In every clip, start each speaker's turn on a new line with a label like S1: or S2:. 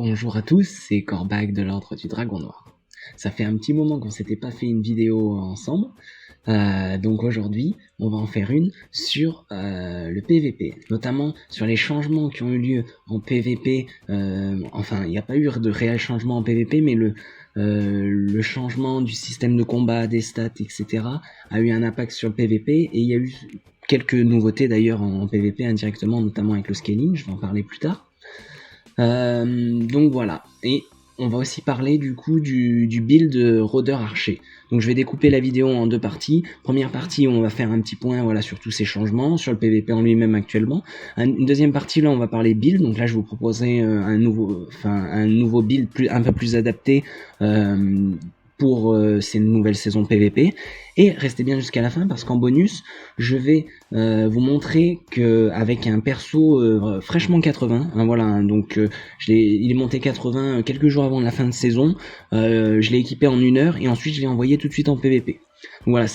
S1: Bonjour à tous, c'est Corbac de l'Ordre du Dragon Noir. Ça fait un petit moment qu'on s'était pas fait une vidéo ensemble, donc aujourd'hui on va en faire une sur le PVP, notamment sur les changements qui ont eu lieu en PVP. Enfin, il n'y a pas eu de réel changement en PVP, mais le changement du système de combat, des stats, etc. a eu un impact sur le PVP, et il y a eu quelques nouveautés d'ailleurs en PVP indirectement, notamment avec le scaling, je vais en parler plus tard. Donc voilà, et on va aussi parler du coup du build rôdeur archer. Donc je vais découper la vidéo en deux parties. Première partie, on va faire un petit point voilà sur tous ces changements, sur le PVP en lui-même actuellement. Une deuxième partie, là on va parler build. Donc là je vous proposerai un nouveau build un peu plus adapté pour ces nouvelles saisons PVP. Et restez bien jusqu'à la fin parce qu'en bonus, je vais vous montrer que avec un perso fraîchement 80, hein, voilà, hein, donc il est monté 80 quelques jours avant la fin de saison. Je l'ai équipé en 1 heure et ensuite je l'ai envoyé tout de suite en PVP. Donc voilà,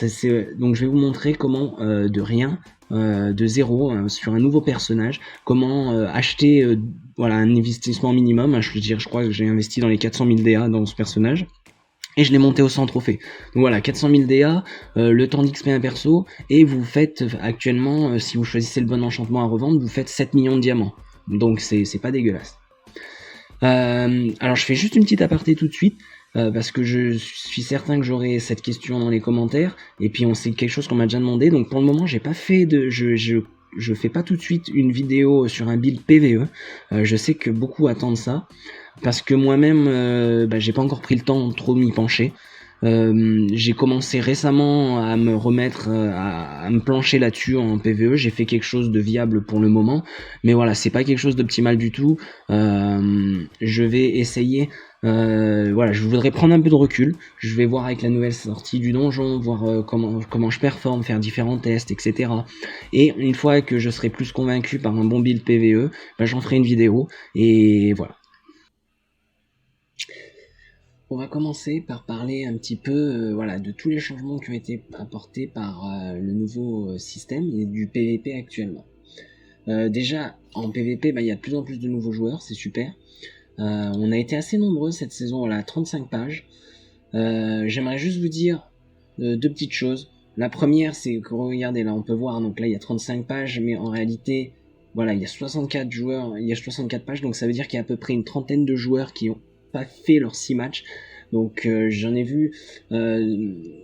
S1: donc je vais vous montrer comment de rien, de zéro, sur un nouveau personnage, comment acheter voilà un investissement minimum. Hein, je veux dire, je crois que j'ai investi dans les 400 000 DA dans ce personnage. Et je l'ai monté au 100 trophées. Donc voilà, 400 000 DA, le temps d'XP un perso, et vous faites actuellement, si vous choisissez le bon enchantement à revendre, vous faites 7 millions de diamants. Donc c'est pas dégueulasse. Alors je fais juste une petite aparté tout de suite, parce que je suis certain que j'aurai cette question dans les commentaires, et puis c'est quelque chose qu'on m'a déjà demandé, donc pour le moment j'ai pas fait de... Je fais pas tout de suite une vidéo sur un build PVE, je sais que beaucoup attendent ça, parce que moi-même j'ai pas encore pris le temps de trop m'y pencher. J'ai commencé récemment à me remettre à me plancher là-dessus en PVE. J'ai fait quelque chose de viable pour le moment, mais voilà, c'est pas quelque chose d'optimal du tout. Je vais essayer, voilà, je voudrais prendre un peu de recul. Je vais voir avec la nouvelle sortie du donjon, voir comment je performe, faire différents tests, etc. Et une fois que je serai plus convaincu par un bon build PVE, j'en ferai une vidéo, et voilà. On va commencer par parler un petit peu voilà, de tous les changements qui ont été apportés par le nouveau système et du PVP actuellement. Déjà, en PVP, il y a de plus en plus de nouveaux joueurs, c'est super. On a été assez nombreux cette saison, voilà, 35 pages. J'aimerais juste vous dire deux petites choses. La première, c'est que regardez, là on peut voir, donc là il y a 35 pages, mais en réalité, voilà, il y a 64 joueurs, il y a 64 pages, donc ça veut dire qu'il y a à peu près une trentaine de joueurs qui ont pas fait leurs 6 matchs. Donc j'en ai vu,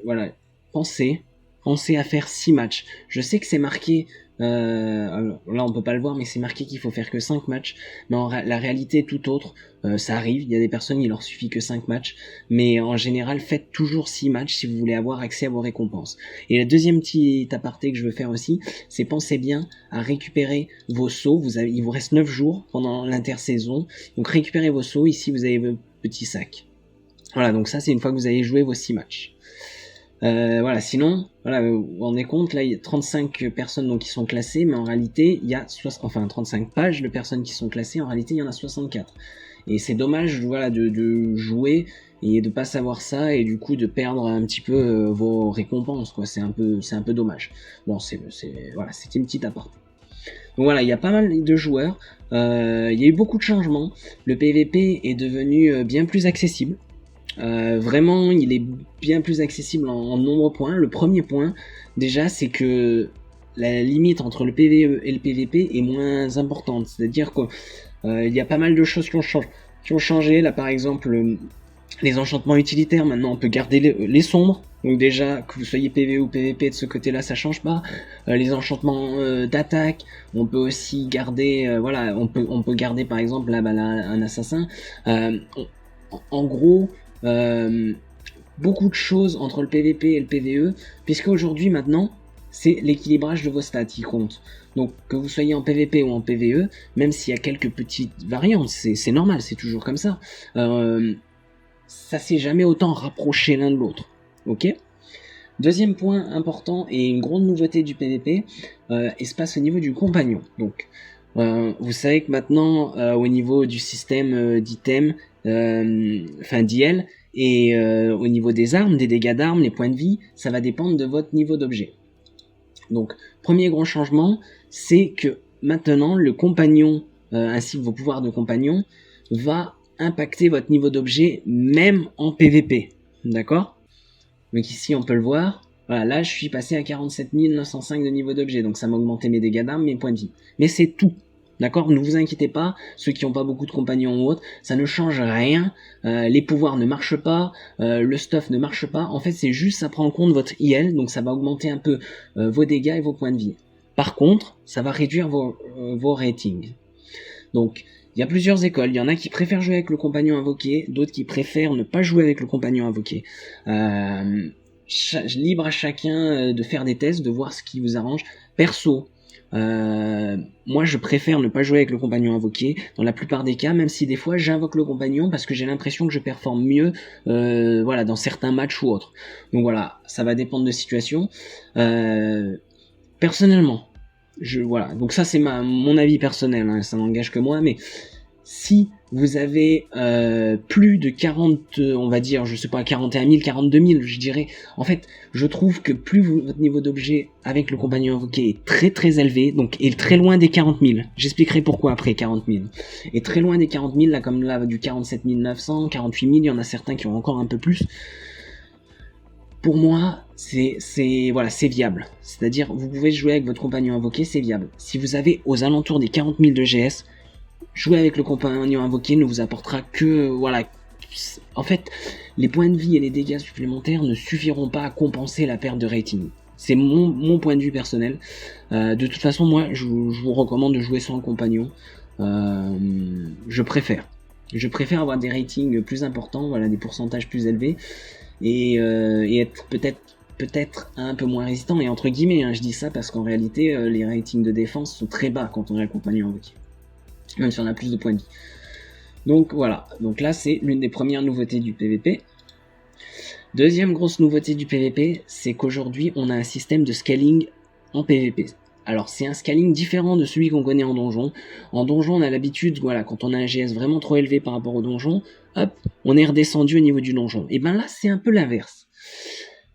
S1: voilà, pensez à faire 6 matchs. Je sais que c'est marqué, là on peut pas le voir, mais c'est marqué qu'il faut faire que 5 matchs, mais la réalité est tout autre. Ça arrive, il y a des personnes, il leur suffit que 5 matchs, mais en général faites toujours 6 matchs si vous voulez avoir accès à vos récompenses. Et le deuxième petit aparté que je veux faire aussi, c'est pensez bien à récupérer vos sauts. Il vous reste 9 jours pendant l'intersaison, donc récupérez vos sauts. Ici vous avez vos petits sacs. Voilà, donc ça c'est une fois que vous avez joué vos 6 matchs. Voilà, sinon, voilà, vous vous rendez compte, là il y a 35 personnes donc qui sont classées, mais en réalité il y a 35 pages de personnes qui sont classées, en réalité il y en a 64. Et c'est dommage, voilà, de jouer et de pas savoir ça, et du coup de perdre un petit peu vos récompenses, quoi. C'est un peu dommage. Bon, voilà, c'était une petite aparté. Donc voilà, il y a pas mal de joueurs, il y a eu beaucoup de changements, le PVP est devenu bien plus accessible. Vraiment, il est bien plus accessible en nombreux points. Le premier point, déjà, c'est que la limite entre le PVE et le PVP est moins importante. C'est-à-dire qu'il y a pas mal de choses qui ont changé. Là, par exemple, les enchantements utilitaires, maintenant, on peut garder les sombres. Donc déjà, que vous soyez PVE ou PVP, de ce côté-là, ça change pas. Les enchantements d'attaque, on peut aussi garder, voilà, on peut garder par exemple là, un assassin. En gros, beaucoup de choses entre le PVP et le PVE, puisque aujourd'hui maintenant c'est l'équilibrage de vos stats qui compte. Donc que vous soyez en PVP ou en PVE, même s'il y a quelques petites variantes, c'est normal, c'est toujours comme ça, ça s'est jamais autant rapproché l'un de l'autre. Ok. Deuxième point important et une grande nouveauté du PVP, il se passe au niveau du compagnon. Donc vous savez que maintenant au niveau du système d'items, enfin d'IL, et au niveau des armes, des dégâts d'armes, les points de vie, ça va dépendre de votre niveau d'objet. Donc premier gros changement, c'est que maintenant le compagnon ainsi que vos pouvoirs de compagnon va impacter votre niveau d'objet même en PVP, d'accord? Donc ici on peut le voir, voilà, là je suis passé à 47 905 de niveau d'objet, donc ça m'a augmenté mes dégâts d'armes, mes points de vie. Mais c'est tout, d'accord? Ne vous inquiétez pas, ceux qui n'ont pas beaucoup de compagnons ou autres, ça ne change rien, les pouvoirs ne marchent pas, le stuff ne marche pas, en fait c'est juste ça prend en compte votre IL, donc ça va augmenter un peu vos dégâts et vos points de vie. Par contre, ça va réduire vos ratings. Donc, il y a plusieurs écoles. Il y en a qui préfèrent jouer avec le compagnon invoqué, d'autres qui préfèrent ne pas jouer avec le compagnon invoqué. Libre à chacun de faire des tests, de voir ce qui vous arrange. Perso, moi je préfère ne pas jouer avec le compagnon invoqué dans la plupart des cas, même si des fois j'invoque le compagnon parce que j'ai l'impression que je performe mieux voilà, dans certains matchs ou autres. Donc voilà, ça va dépendre de situation. Personnellement, voilà, donc ça c'est mon avis personnel, hein, ça n'engage que moi, mais si vous avez plus de 40, on va dire, je sais pas, 41 000, 42 000, je dirais, en fait, je trouve que plus votre niveau d'objet avec le compagnon invoqué est très très élevé, donc est très loin des 40 000, j'expliquerai pourquoi après 40 000, est très loin des 40 000, là comme là du 47 900, 48 000, il y en a certains qui ont encore un peu plus. Pour moi, c'est viable. C'est-à-dire, vous pouvez jouer avec votre compagnon invoqué, c'est viable. Si vous avez aux alentours des 40 000 de GS, jouer avec le compagnon invoqué ne vous apportera que, voilà, en fait, les points de vie et les dégâts supplémentaires ne suffiront pas à compenser la perte de rating. C'est mon point de vue personnel. De toute façon, moi, je vous recommande de jouer sans le compagnon. Je préfère avoir des ratings plus importants, voilà, des pourcentages plus élevés. Et être peut-être un peu moins résistant, et entre guillemets, hein, je dis ça parce qu'en réalité, les ratings de défense sont très bas quand on a le compagnon invoqué, même si on a plus de points de vie. Donc voilà, donc là c'est l'une des premières nouveautés du PVP. Deuxième grosse nouveauté du PVP, c'est qu'aujourd'hui on a un système de scaling en PVP. Alors c'est un scaling différent de celui qu'on connaît en donjon. En donjon on a l'habitude, voilà, quand on a un GS vraiment trop élevé par rapport au donjon, hop, on est redescendu au niveau du donjon. Et ben là c'est un peu l'inverse.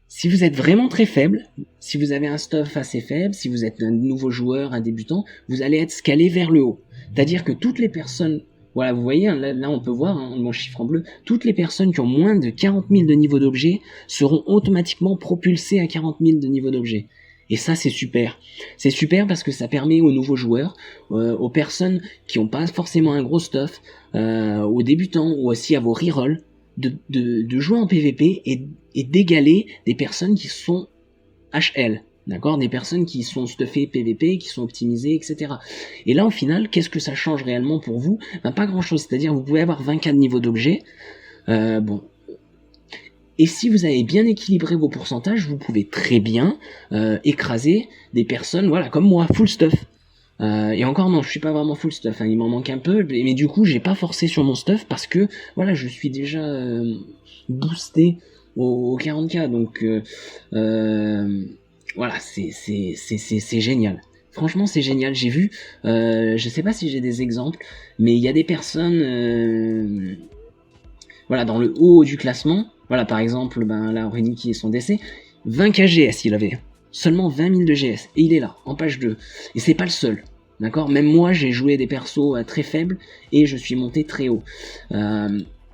S1: Si vous êtes vraiment très faible, si vous avez un stuff assez faible, si vous êtes un nouveau joueur, un débutant, vous allez être scalé vers le haut. C'est-à-dire que toutes les personnes, voilà, vous voyez, là on peut voir, hein, mon chiffre en bleu, toutes les personnes qui ont moins de 40 000 de niveau d'objet seront automatiquement propulsées à 40 000 de niveau d'objet. Et ça c'est super. C'est super parce que ça permet aux nouveaux joueurs, aux personnes qui n'ont pas forcément un gros stuff, aux débutants ou aussi à vos rerolls, de jouer en PVP et d'égaler des personnes qui sont HL. D'accord, des personnes qui sont stuffées PVP, qui sont optimisées, etc. Et là, au final, qu'est-ce que ça change réellement pour vous? Ben, pas grand-chose. C'est-à-dire, vous pouvez avoir 24 niveaux d'objets. Bon. Et si vous avez bien équilibré vos pourcentages, vous pouvez très bien écraser des personnes, voilà, comme moi, full stuff. Et encore non, je suis pas vraiment full stuff, hein, il m'en manque un peu, mais du coup, j'ai pas forcé sur mon stuff parce que, voilà, je suis déjà boosté au 40k, donc voilà, c'est génial. Franchement, c'est génial. J'ai vu, je sais pas si j'ai des exemples, mais il y a des personnes, voilà, dans le haut du classement. Voilà, par exemple, ben là, Reniki et son décès, 20 KGS il avait. Seulement 20 000 de GS. Et il est là, en page 2. Et c'est pas le seul. D'accord? Même moi, j'ai joué des persos très faibles et je suis monté très haut.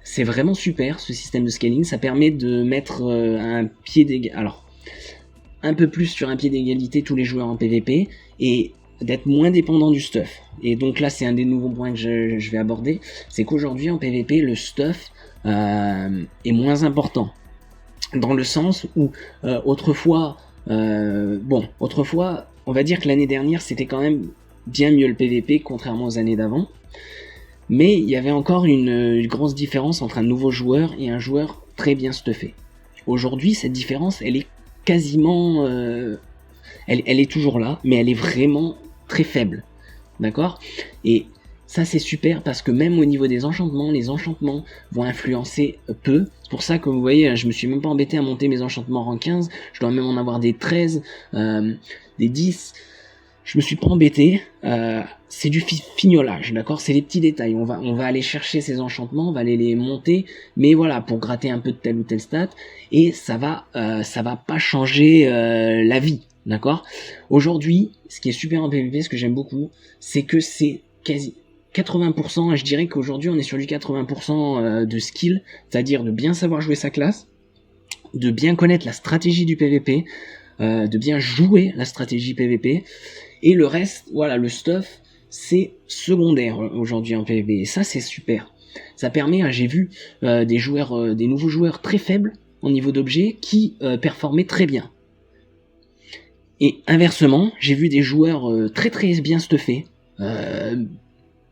S1: C'est vraiment super, ce système de scaling. Ça permet de mettre un pied d'égalité. Alors, un peu plus sur un pied d'égalité tous les joueurs en PVP et d'être moins dépendant du stuff. Et donc là, c'est un des nouveaux points que je vais aborder. C'est qu'aujourd'hui, en PVP, le stuff est moins important. Dans le sens où autrefois, on va dire que l'année dernière, c'était quand même bien mieux le PVP, contrairement aux années d'avant. Mais il y avait encore une grosse différence entre un nouveau joueur et un joueur très bien stuffé. Aujourd'hui, cette différence, elle est quasiment... elle est toujours là, mais elle est vraiment très faible. D'accord? Et ça, c'est super parce que même au niveau des enchantements, les enchantements vont influencer peu. C'est pour ça que vous voyez, je me suis même pas embêté à monter mes enchantements rang 15. Je dois même en avoir des 13, des 10. Je me suis pas embêté. C'est du fignolage, d'accord? C'est les petits détails. On va aller chercher ces enchantements, on va aller les monter, mais voilà, pour gratter un peu de telle ou telle stat. Et ça va pas changer la vie, d'accord? Aujourd'hui, ce qui est super en PvP, ce que j'aime beaucoup, c'est que c'est 80%, je dirais qu'aujourd'hui on est sur du 80% de skill, c'est-à-dire de bien savoir jouer sa classe, de bien connaître la stratégie du PVP, de bien jouer la stratégie PVP, et le reste, voilà, le stuff, c'est secondaire aujourd'hui en PVP, et ça c'est super. Ça permet, j'ai vu des joueurs, des nouveaux joueurs très faibles en niveau d'objets qui performaient très bien. Et inversement, j'ai vu des joueurs très très bien stuffés,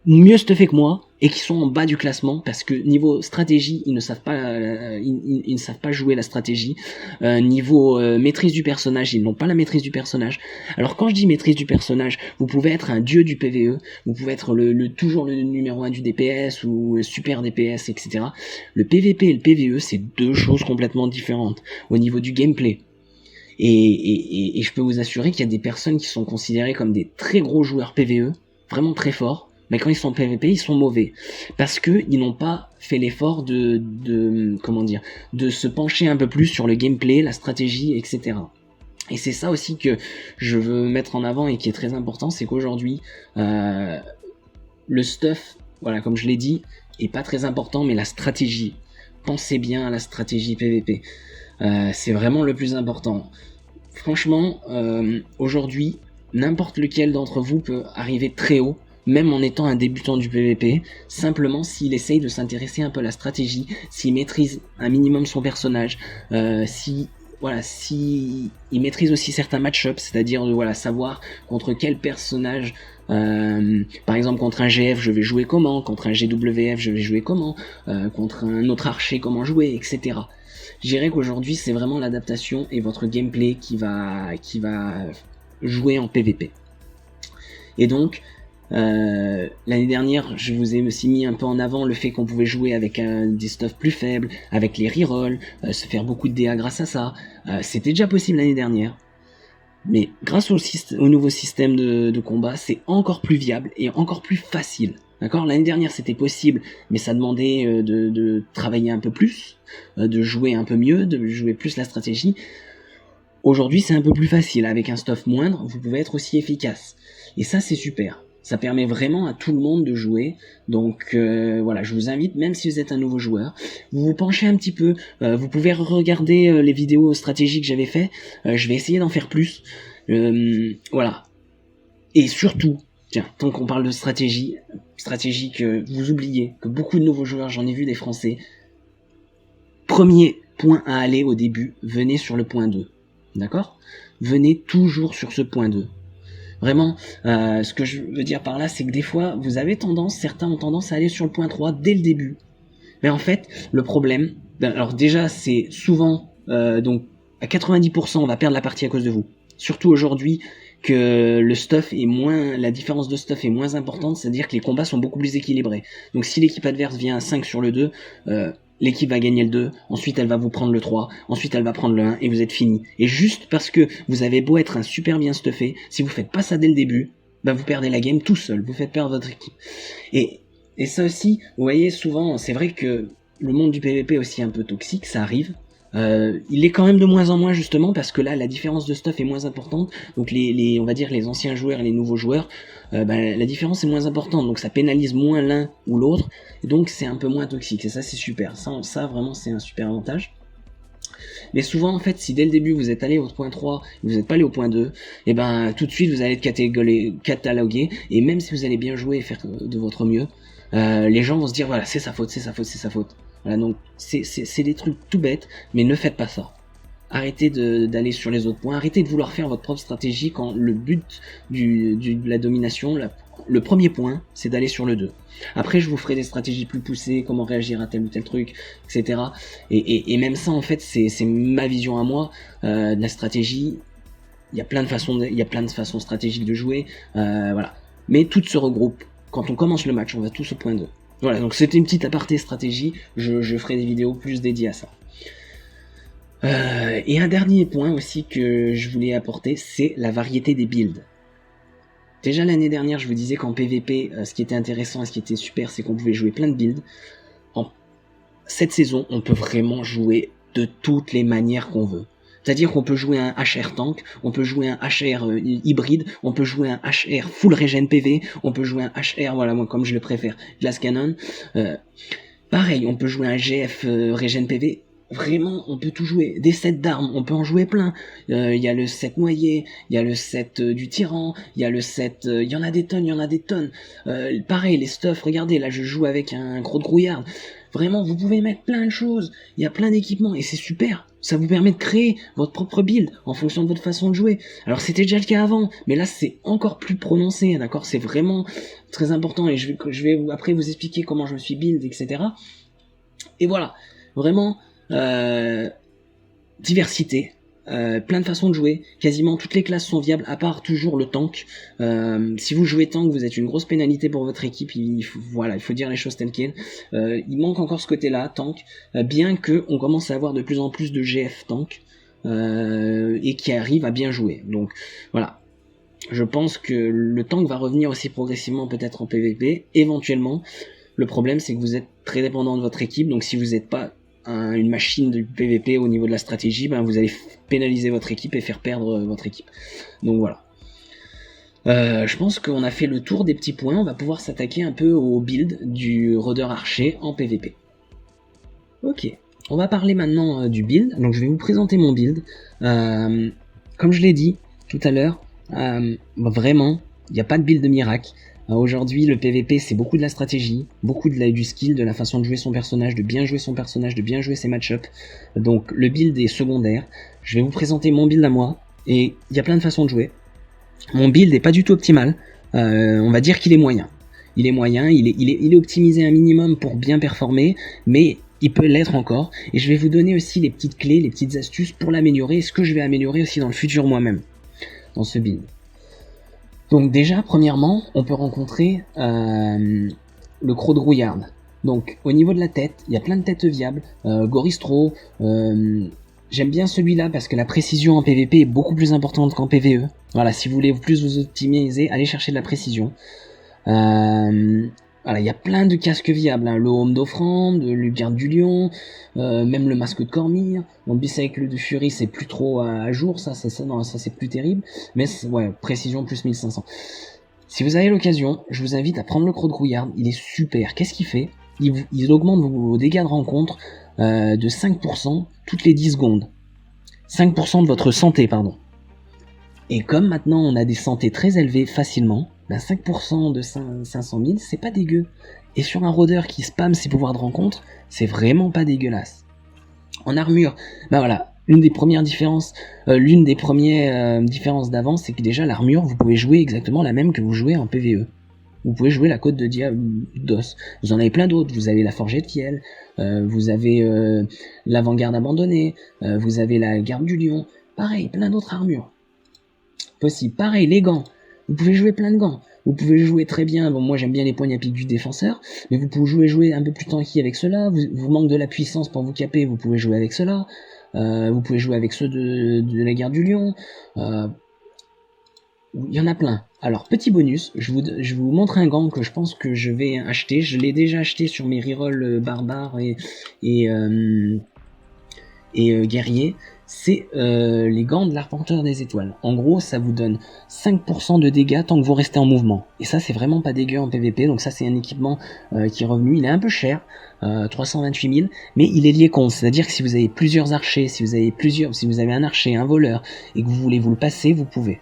S1: mieux stuffés que moi, et qui sont en bas du classement parce que niveau stratégie, ils ne savent pas, ils ne savent pas jouer la stratégie. Niveau maîtrise du personnage, ils n'ont pas la maîtrise du personnage. Alors quand je dis maîtrise du personnage, vous pouvez être un dieu du PvE, vous pouvez être toujours le numéro 1 du DPS ou super DPS, etc. Le PvP et le PvE, c'est deux choses complètement différentes au niveau du gameplay. Et je peux vous assurer qu'il y a des personnes qui sont considérées comme des très gros joueurs PvE, vraiment très forts, mais quand ils sont PvP, ils sont mauvais. Parce que ils n'ont pas fait l'effort de se pencher un peu plus sur le gameplay, la stratégie, etc. Et c'est ça aussi que je veux mettre en avant et qui est très important, c'est qu'aujourd'hui, le stuff, voilà, comme je l'ai dit, est pas très important, mais la stratégie. Pensez bien à la stratégie PvP. C'est vraiment le plus important. Franchement, aujourd'hui, n'importe lequel d'entre vous peut arriver très haut, même en étant un débutant du PvP, simplement s'il essaye de s'intéresser un peu à la stratégie, s'il maîtrise un minimum son personnage, si il maîtrise aussi certains match-ups, c'est-à-dire savoir contre quel personnage, par exemple contre un GF je vais jouer comment, contre un GWF je vais jouer comment, contre un autre archer comment jouer, etc. Je dirais qu'aujourd'hui c'est vraiment l'adaptation et votre gameplay qui va jouer en PvP. Et donc l'année dernière, je vous ai aussi mis un peu en avant le fait qu'on pouvait jouer avec des stuffs plus faibles, avec les rerolls, se faire beaucoup de DA grâce à ça. C'était déjà possible l'année dernière. Mais grâce au nouveau système de combat, c'est encore plus viable et encore plus facile. D'accord ? L'année dernière, c'était possible, mais ça demandait de travailler un peu plus, de jouer un peu mieux, de jouer plus la stratégie. Aujourd'hui, c'est un peu plus facile. Avec un stuff moindre, vous pouvez être aussi efficace. Et ça, c'est super. Ça permet vraiment à tout le monde de jouer. Donc voilà, je vous invite, même si vous êtes un nouveau joueur, vous vous penchez un petit peu. Vous pouvez regarder les vidéos stratégiques que j'avais fait. Je vais essayer d'en faire plus. Voilà. Et surtout, tiens, tant qu'on parle de stratégie que vous oubliez, que beaucoup de nouveaux joueurs, j'en ai vu des Français. Premier point à aller au début, venez sur le point 2. D'accord ? Venez toujours sur ce point 2. Vraiment, ce que je veux dire par là, c'est que des fois, certains ont tendance à aller sur le point 3 dès le début. Mais en fait, le problème, alors déjà, c'est souvent, donc à 90%, on va perdre la partie à cause de vous. Surtout aujourd'hui, que la différence de stuff est moins importante, c'est-à-dire que les combats sont beaucoup plus équilibrés. Donc si l'équipe adverse vient à 5 sur le 2, l'équipe va gagner le 2, ensuite elle va vous prendre le 3, ensuite elle va prendre le 1 et vous êtes fini. Et juste parce que vous avez beau être un super bien stuffé, si vous faites pas ça dès le début, vous perdez la game tout seul, vous faites perdre votre équipe. Et ça aussi, vous voyez, souvent, c'est vrai que le monde du PvP est aussi un peu toxique, ça arrive. Il est quand même de moins en moins justement parce que là la différence de stuff est moins importante, donc on va dire les anciens joueurs et les nouveaux joueurs, la différence est moins importante, donc ça pénalise moins l'un ou l'autre, et donc c'est un peu moins toxique, et ça c'est super, ça vraiment c'est un super avantage. Mais souvent en fait, si dès le début vous êtes allé au point 3, vous n'êtes pas allé au point 2, et tout de suite vous allez être catalogué, et même si vous allez bien jouer et faire de votre mieux, les gens vont se dire voilà, c'est sa faute. Voilà, donc c'est des trucs tout bêtes, mais ne faites pas ça. Arrêtez d'aller sur les autres points, arrêtez de vouloir faire votre propre stratégie quand le but de la domination, le premier point, c'est d'aller sur le 2. Après, je vous ferai des stratégies plus poussées, comment réagir à tel ou tel truc, etc. Et même ça, en fait, c'est ma vision à moi de la stratégie. Il y a plein de façons stratégiques de jouer, voilà. Mais toutes se regroupent. Quand on commence le match, on va tous au point 2. Voilà, donc c'était une petite aparté stratégie, je ferai des vidéos plus dédiées à ça. Et un dernier point aussi que je voulais apporter, c'est la variété des builds. Déjà l'année dernière, je vous disais qu'en PvP, ce qui était intéressant et ce qui était super, c'est qu'on pouvait jouer plein de builds. Cette saison, on peut vraiment jouer de toutes les manières qu'on veut. C'est-à-dire qu'on peut jouer un HR tank, on peut jouer un HR hybride, on peut jouer un HR full regen PV, on peut jouer un HR, voilà, moi comme je le préfère, Glass Cannon. Pareil, on peut jouer un GF regen PV. Vraiment, on peut tout jouer. Des sets d'armes, on peut en jouer plein. Il y a le set noyé, il y a le set du tyran, il y a le set... Il y en a des tonnes. Pareil, les stuffs, regardez, là je joue avec un gros de grouillard. Vraiment, vous pouvez mettre plein de choses. Il y a plein d'équipements et c'est super. Ça vous permet de créer votre propre build en fonction de votre façon de jouer. Alors c'était déjà le cas avant, mais là c'est encore plus prononcé, d'accord? C'est vraiment très important et je vais après vous expliquer comment je me suis build, etc. Et voilà, vraiment... diversité, plein de façons de jouer, quasiment toutes les classes sont viables à part toujours le tank. Si vous jouez tank, vous êtes une grosse pénalité pour votre équipe, il faut dire les choses telles quelles. Il manque encore ce côté-là, tank, bien que on commence à avoir de plus en plus de GF tank et qui arrivent à bien jouer. Donc voilà. Je pense que le tank va revenir aussi progressivement peut-être en PvP, éventuellement. Le problème c'est que vous êtes très dépendant de votre équipe, donc si vous n'êtes pas une machine de PVP au niveau de la stratégie, vous allez pénaliser votre équipe et faire perdre votre équipe. Donc voilà. Je pense qu'on a fait le tour des petits points, on va pouvoir s'attaquer un peu au build du rôdeur archer en PVP. Ok, on va parler maintenant du build, donc je vais vous présenter mon build. Comme je l'ai dit tout à l'heure, vraiment, il n'y a pas de build de miracle. Aujourd'hui, le PVP, c'est beaucoup de la stratégie, beaucoup du skill, de la façon de jouer son personnage, de bien jouer son personnage, de bien jouer ses match-ups. Donc, le build est secondaire. Je vais vous présenter mon build à moi, et il y a plein de façons de jouer. Mon build est pas du tout optimal. On va dire qu'il est moyen. Il est moyen, il est optimisé un minimum pour bien performer, mais il peut l'être encore. Et je vais vous donner aussi les petites clés, les petites astuces pour l'améliorer, et ce que je vais améliorer aussi dans le futur moi-même, dans ce build. Donc déjà, premièrement, on peut rencontrer le croc de grouillard. Donc au niveau de la tête, il y a plein de têtes viables. Goristro, j'aime bien celui-là parce que la précision en PVP est beaucoup plus importante qu'en PVE. Voilà, si vous voulez plus vous optimiser, allez chercher de la précision. Voilà, il y a plein de casques viables, le Home d'Offrande, le Garde du Lion, même le Masque de Cormyr. Mon Bicycle de Fury, c'est plus trop à jour, ça c'est plus terrible, mais ouais, précision plus 1500. Si vous avez l'occasion, je vous invite à prendre le croc de grouillard, il est super. Qu'est-ce qu'il fait? Il augmente vos dégâts de rencontre de 5% toutes les 10 secondes. 5% de votre santé, pardon. Et comme maintenant on a des santé très élevées facilement, 5% de 500 000, c'est pas dégueu. Et sur un rôdeur qui spamme ses pouvoirs de rencontre, c'est vraiment pas dégueulasse. En armure, voilà, l'une des premières différences d'avance, c'est que déjà l'armure, vous pouvez jouer exactement la même que vous jouez en PvE. Vous pouvez jouer la côte de Diados. Vous en avez plein d'autres. Vous avez la forgée de fiel, vous avez l'avant-garde abandonnée, vous avez la garde du lion. Pareil, plein d'autres armures possibles. Pareil, les gants. Vous pouvez jouer plein de gants. Vous pouvez jouer très bien, moi j'aime bien les poignes à pic du défenseur, mais vous pouvez jouer un peu plus tanky avec ceux-là. Vous manque de la puissance pour vous caper, vous pouvez jouer avec ceux-là. Vous pouvez jouer avec ceux de la garde du lion. Il y en a plein. Alors petit bonus, je vous montre un gant que je pense que je vais acheter. Je l'ai déjà acheté sur mes rerolls barbares et guerrier. C'est les gants de l'arpenteur des étoiles. En gros, ça vous donne 5% de dégâts tant que vous restez en mouvement. Et ça, c'est vraiment pas dégueu en PVP. Donc ça, c'est un équipement qui est revenu. Il est un peu cher, 328 000, mais il est lié compte. C'est-à-dire que si vous avez plusieurs archers, si vous avez un archer, un voleur, et que vous voulez vous le passer, vous pouvez.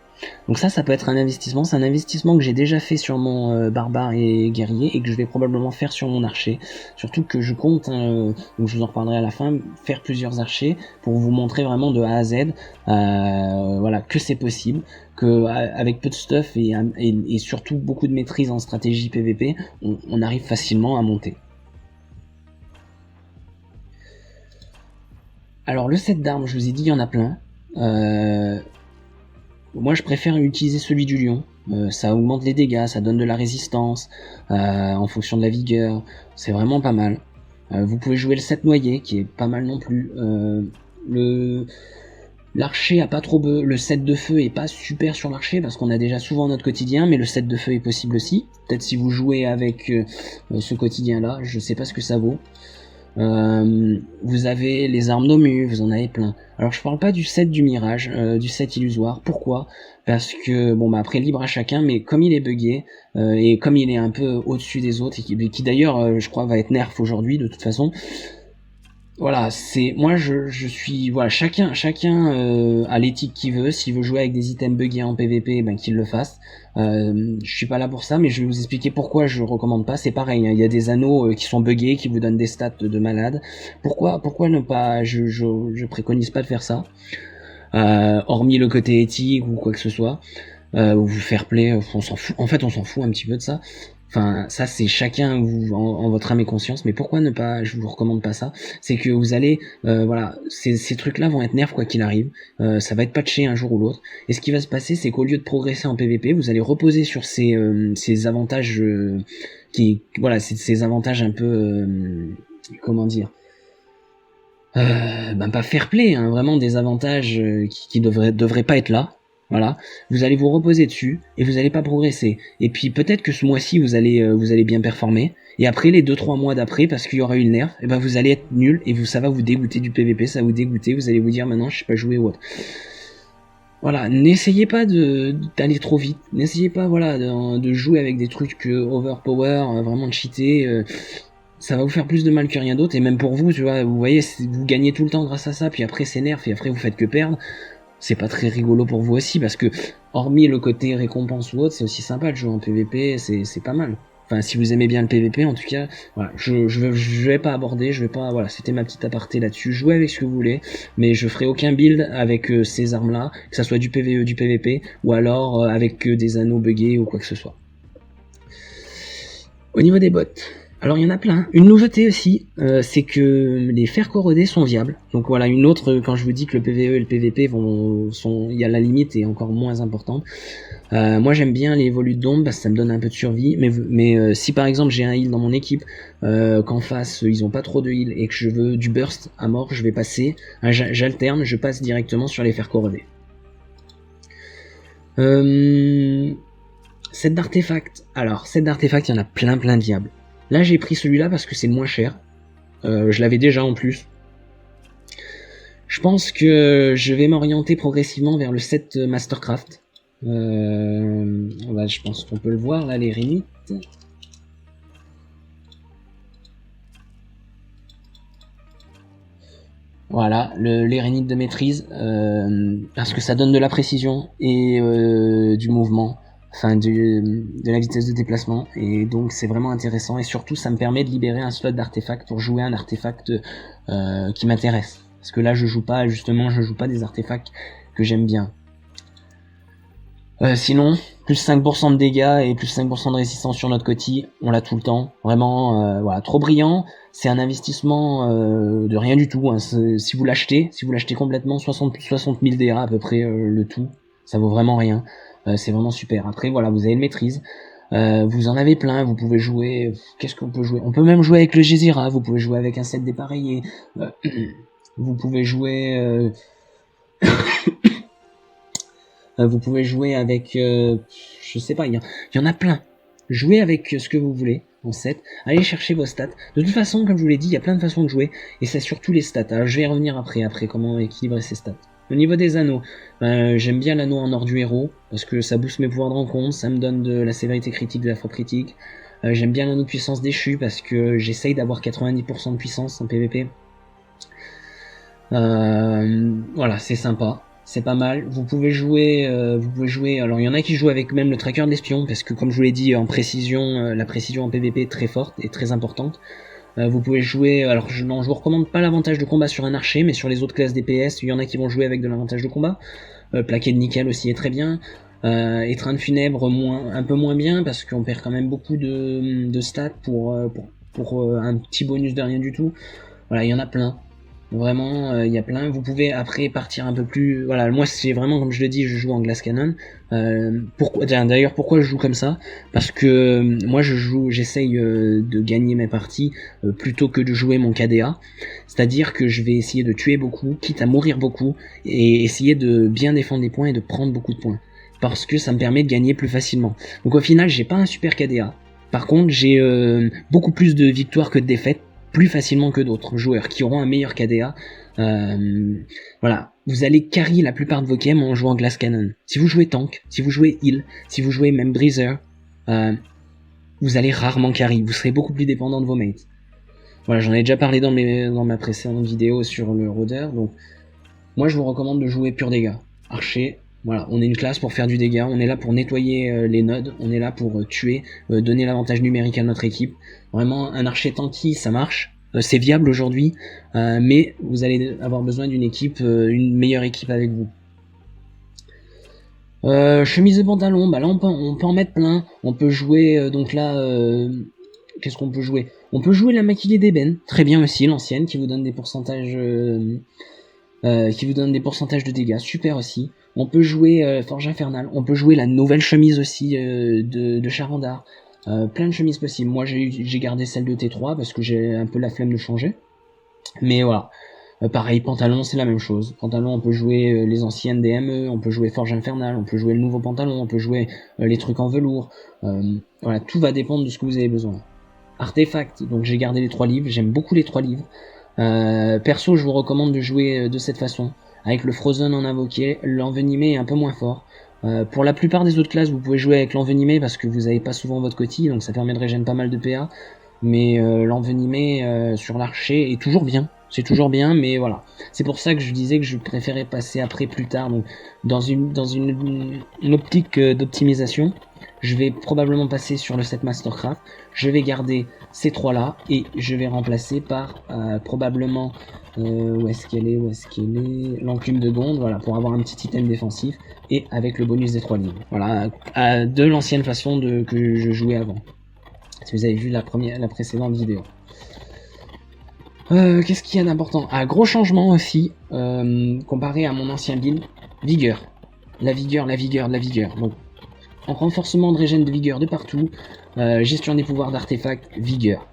S1: Donc ça peut être un investissement. C'est un investissement que j'ai déjà fait sur mon barbare et guerrier et que je vais probablement faire sur mon archer. Surtout que je compte, donc je vous en reparlerai à la fin, faire plusieurs archers pour vous montrer vraiment de A à Z, voilà, que c'est possible, que avec peu de stuff et surtout beaucoup de maîtrise en stratégie PVP, on arrive facilement à monter. Alors le set d'armes, je vous ai dit, il y en a plein. Moi je préfère utiliser celui du lion, ça augmente les dégâts, ça donne de la résistance en fonction de la vigueur, c'est vraiment pas mal. Vous pouvez jouer le set noyé qui est pas mal non plus. L'archer a pas trop le set de feu est pas super sur l'archer parce qu'on a déjà souvent notre quotidien, mais le set de feu est possible aussi. Peut-être si vous jouez avec ce quotidien là, je sais pas ce que ça vaut. Vous avez les armes Nomu, vous en avez plein. Alors je parle pas du set du Mirage, du set illusoire. Pourquoi? Parce que bon bah après libre à chacun, mais comme il est buggé et comme il est un peu au-dessus des autres et qui d'ailleurs je crois va être nerf aujourd'hui de toute façon. Voilà, c'est moi je suis voilà chacun a l'éthique qu'il veut. S'il veut jouer avec des items buggés en PVP, ben qu'il le fasse. Je suis pas là pour ça, mais je vais vous expliquer pourquoi je recommande pas. C'est pareil, hein, il y a des anneaux qui sont buggés, qui vous donnent des stats de malade. Pourquoi ne pas je préconise pas de faire ça. Hormis le côté éthique ou quoi que ce soit, ou fair play, on s'en fout. En fait, on s'en fout un petit peu de ça. Enfin, ça c'est chacun vous, en votre âme et conscience, mais pourquoi ne pas, je vous recommande pas ça, c'est que vous allez, voilà, ces trucs-là vont être nerfs quoi qu'il arrive, ça va être patché un jour ou l'autre, et ce qui va se passer, c'est qu'au lieu de progresser en PVP, vous allez reposer sur ces avantages, voilà, ces avantages un peu, comment dire, pas fair play, hein, vraiment des avantages qui devraient pas être là. Voilà, vous allez vous reposer dessus et vous allez pas progresser. Et puis peut-être que ce mois-ci vous allez bien performer. Et après les 2-3 mois d'après, parce qu'il y aura eu le nerf, et ben vous allez être nul et ça va vous dégoûter du PVP, ça va vous dégoûter. Vous allez vous dire maintenant je sais pas jouer ou autre. Voilà, n'essayez pas d'aller trop vite. N'essayez pas voilà de jouer avec des trucs overpower, vraiment de cheater. Ça va vous faire plus de mal que rien d'autre. Et même pour vous, tu vois, vous voyez, vous gagnez tout le temps grâce à ça. Puis après c'est nerf et après vous faites que perdre. C'est pas très rigolo pour vous aussi, parce que hormis le côté récompense ou autre, c'est aussi sympa de jouer en PVP, c'est pas mal. Enfin, si vous aimez bien le PVP, en tout cas, voilà, je vais pas aborder, je vais pas, voilà, c'était ma petite aparté là-dessus. Jouez avec ce que vous voulez, mais je ferai aucun build avec ces armes-là, que ça soit du PVE, du PVP, ou alors avec des anneaux buggés ou quoi que ce soit. Au niveau des bots, alors il y en a plein. Une nouveauté aussi, c'est que les fers corrodés sont viables. Donc voilà, une autre, quand je vous dis que le PVE et le PVP il y a la limite est encore moins importante. Moi j'aime bien les volutes d'ombre parce que ça me donne un peu de survie. Mais si par exemple j'ai un heal dans mon équipe, qu'en face ils ont pas trop de heal et que je veux du burst à mort, je vais passer, j'alterne, je passe directement sur les fers corrodés. Set d'artefacts. Alors, set d'artefacts, il y en a plein de diables. Là, j'ai pris celui-là parce que c'est le moins cher. Je l'avais déjà en plus. Je pense que je vais m'orienter progressivement vers le set Mastercraft. Je pense qu'on peut le voir, là, les rinites. Voilà, les rinites de maîtrise, parce que ça donne de la précision et du mouvement. Enfin de la vitesse de déplacement, et donc c'est vraiment intéressant, et surtout ça me permet de libérer un slot d'artefact pour jouer un artefact qui m'intéresse, parce que là je joue pas des artefacts que j'aime bien. Sinon, plus 5% de dégâts et plus 5% de résistance sur notre côté, on l'a tout le temps, vraiment voilà, trop brillant, c'est un investissement de rien du tout, hein. Si vous l'achetez complètement, 60 000 DA à peu près le tout, ça vaut vraiment rien. C'est vraiment super. Après voilà, vous avez une maîtrise, vous en avez plein, vous pouvez jouer, qu'est-ce qu'on peut jouer, on peut même jouer avec le Gézira, vous pouvez jouer avec un set dépareillé, vous pouvez jouer vous pouvez jouer avec je sais pas, il y en a plein. Jouez avec ce que vous voulez en set, allez chercher vos stats. De toute façon, comme je vous l'ai dit, il y a plein de façons de jouer, et c'est surtout les stats. Alors je vais y revenir après comment équilibrer ces stats. Au niveau des anneaux, j'aime bien l'anneau en or du héros, parce que ça booste mes pouvoirs de rencontre, ça me donne de la sévérité critique, de la frappe critique. J'aime bien l'anneau de puissance déchu, parce que j'essaye d'avoir 90% de puissance en PVP. Voilà, c'est sympa, c'est pas mal. Vous pouvez jouer, alors il y en a qui jouent avec même le tracker de l'espion, parce que comme je vous l'ai dit, en précision, la précision en PVP est très forte et très importante. Vous pouvez jouer, alors je vous recommande pas l'avantage de combat sur un archer, mais sur les autres classes DPS, il y en a qui vont jouer avec de l'avantage de combat. Plaqué de nickel aussi est très bien. Étreinte funèbre un peu moins bien, parce qu'on perd quand même beaucoup de stats pour un petit bonus de rien du tout. Voilà, il y en a plein. Vraiment, il y a plein. Vous pouvez après partir un peu plus. Voilà, moi c'est vraiment comme je le dis, je joue en glass cannon. D'ailleurs, pourquoi je joue comme ça? Parce que moi j'essaye de gagner mes parties plutôt que de jouer mon KDA. C'est-à-dire que je vais essayer de tuer beaucoup, quitte à mourir beaucoup, et essayer de bien défendre des points et de prendre beaucoup de points, parce que ça me permet de gagner plus facilement. Donc au final, j'ai pas un super KDA. Par contre, j'ai beaucoup plus de victoires que de défaites, plus facilement que d'autres joueurs qui auront un meilleur KDA. Voilà, vous allez carry la plupart de vos games en jouant Glass Cannon. Si vous jouez tank, si vous jouez heal, si vous jouez même Breezer, vous allez rarement carry, vous serez beaucoup plus dépendant de vos mates. Voilà, j'en ai déjà parlé dans ma précédente vidéo sur le rôdeur, donc moi je vous recommande de jouer pur dégâts. Archer, voilà, on est une classe pour faire du dégât, on est là pour nettoyer les nodes, on est là pour tuer, donner l'avantage numérique à notre équipe. Vraiment, un archer tanky, ça marche, c'est viable aujourd'hui, mais vous allez avoir besoin d'une équipe, une meilleure équipe avec vous. Chemise et pantalon, bah là on peut en mettre plein. On peut jouer, donc là, qu'est-ce qu'on peut jouer? On peut jouer la maquillée d'ébène, très bien aussi, l'ancienne, qui vous donne des pourcentages de dégâts, super aussi. On peut jouer Forge Infernale, on peut jouer la nouvelle chemise aussi de Charandar. Plein de chemises possibles. Moi j'ai gardé celle de T3 parce que j'ai un peu la flemme de changer. Mais voilà. Pareil, pantalon, c'est la même chose. Pantalon, on peut jouer les anciennes DME, on peut jouer Forge Infernale, on peut jouer le nouveau pantalon, on peut jouer les trucs en velours. Voilà, tout va dépendre de ce que vous avez besoin. Artefact, donc j'ai gardé les 3 livres, j'aime beaucoup les 3 livres. Perso, je vous recommande de jouer de cette façon. Avec le Frozen en invoqué, l'envenimé est un peu moins fort. Pour la plupart des autres classes, vous pouvez jouer avec l'envenimé parce que vous n'avez pas souvent votre cotille, donc ça permet de régénérer pas mal de PA. Mais l'envenimé sur l'archer est toujours bien. C'est toujours bien, mais voilà. C'est pour ça que je disais que je préférais passer après plus tard. Donc dans une optique d'optimisation, je vais probablement passer sur le set Mastercraft. Je vais garder ces 3 là et je vais remplacer par probablement où est-ce qu'elle est l'enclume de Gonde, voilà, pour avoir un petit item défensif et avec le bonus des 3 livres. Voilà, de l'ancienne façon que je jouais avant. Si vous avez vu la précédente vidéo. Qu'est-ce qu'il y a d'important? Gros changement aussi, comparé à mon ancien build, vigueur. La vigueur. Donc, en renforcement de régène de vigueur de partout, gestion des pouvoirs d'artefacts, vigueur.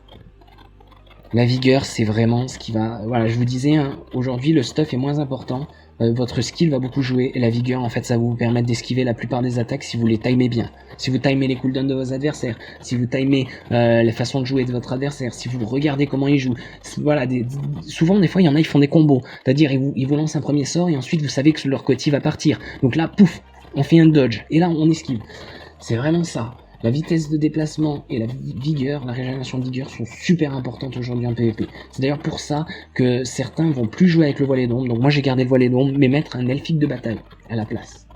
S1: La vigueur, c'est vraiment ce qui va... Voilà, je vous disais, hein, aujourd'hui, le stuff est moins important. Votre skill va beaucoup jouer. Et la vigueur, en fait, ça va vous permettre d'esquiver la plupart des attaques si vous les timez bien. Si vous timez les cooldowns de vos adversaires, si vous timez la façon de jouer de votre adversaire, si vous regardez comment il joue. Voilà, souvent, des fois, il y en a, ils font des combos. C'est-à-dire, ils vous lancent un premier sort et ensuite, vous savez que leur cotille va partir. Donc là, pouf, on fait un dodge. Et là, on esquive. C'est vraiment ça. La vitesse de déplacement et la vigueur, la régénération de vigueur sont super importantes aujourd'hui en PvP. C'est d'ailleurs pour ça que certains vont plus jouer avec le volet d'ombre. Donc moi j'ai gardé le volet d'ombre, mais mettre un elfique de bataille à la place.